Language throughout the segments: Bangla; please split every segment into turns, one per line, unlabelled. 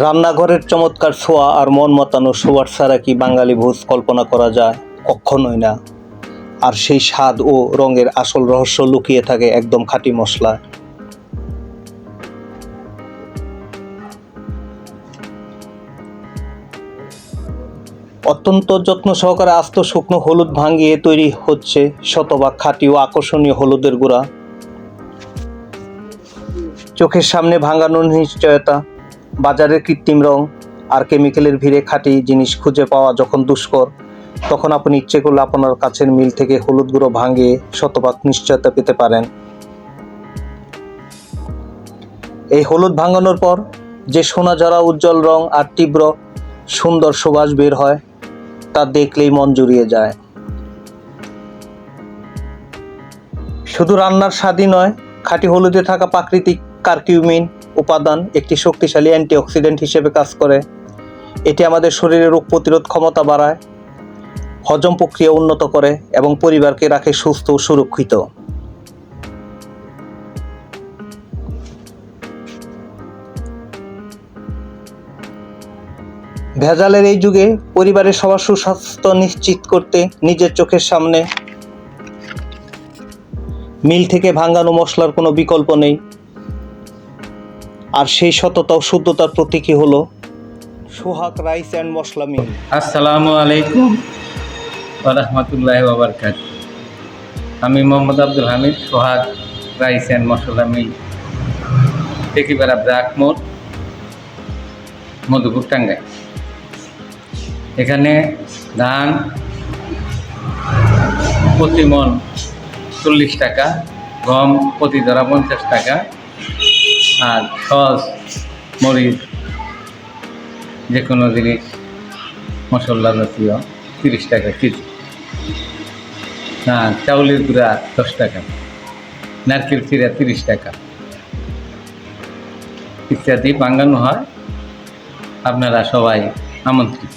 রান্নাঘরের চমৎকার ছোঁয়া আর মন মাতানো সুবাস ছাড়া কি বাঙালি ভোজ কল্পনা করা যায়? কখনোই না। আর সেই স্বাদ ও রঙের আসল রহস্য লুকিয়ে থাকে একদম খাঁটি মশলায়। অত্যন্ত যত্ন সহকারে আস্ত শুকনো হলুদ ভাঙিয়ে তৈরি হচ্ছে শতভাগ খাঁটি ও আকর্ষণীয় হলুদের গুঁড়া। চোখের সামনে ভাঙানোর নিশ্চয়তা, বাজারের কৃত্রিম রং আর কেমিক্যালের ভিড়ে খাঁটি জিনিস খুঁজে পাওয়া যখন দুষ্কর, তখন আপনি ইচ্ছে করলে আপনার কাছের মিল থেকে হলুদ গুঁড়ো ভাঙিয়ে শতভাগ নিশ্চয়তা পেতে পারেন। এই হলুদ ভাঙানোর পর যে সোনা ঝরা উজ্জ্বল রং আর তীব্র সুন্দর সুবাস বের হয়, তা দেখলেই মন জুড়িয়ে যায়। শুধু রান্নার স্বাদই নয়, খাঁটি হলুদে থাকা প্রাকৃতিক কারকিউমিন উপাদান একটি শক্তিশালী অ্যান্টিঅক্সিডেন্ট হিসেবে কাজ করে। এটি আমাদের শরীরের রোগ প্রতিরোধ ক্ষমতা বাড়ায়, হজম প্রক্রিয়া উন্নত করে এবং পরিবারকে রাখে সুস্থ ও সুরক্ষিত। ভেজালের এই যুগে পরিবারের সবার সুস্বাস্থ্য নিশ্চিত করতে নিজের চোখের সামনে মিল থেকে ভাঙানো মশলার কোনো বিকল্প নেই। আর সেই সততা ও শুদ্ধতার প্রতীকই হলো সোহাগ রাইস অ্যান্ড মশলা মিল।
আসসালামু আলাইকুম ওয়া রাহমাতুল্লাহি ওয়া বারাকাতুহু। আমি মোহাম্মদ আব্দুল হামিদ, সোহাগ রাইস অ্যান্ড মশলা মিল, টেকিপাড়া ব্রাক মোড়, মধুপুর, টাঙ্গাইল। এখানে ধান প্রতি মন 40 টাকা, গম প্রতি ধরা 50 টাকা, আর সস, মরিচ, যে কোনো জিনিস মশলা জাতীয় 30 টাকা কেজি। চাউলের গুঁড়া 10 টাকা, নারকেল চিরা 30 টাকা ইত্যাদি ভাঙানো হয়। আপনারা সবাই আমন্ত্রিত।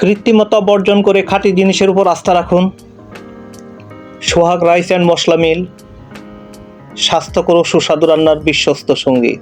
কৃত্রিমতা বর্জন করে খাঁটি জিনিসের উপর আস্থা রাখুন। সোহাগ রাইস অ্যান্ড মশলা মিল, স্বাস্থ্যকর ও সুস্বাদু রান্নার বিশ্বস্ত সঙ্গী।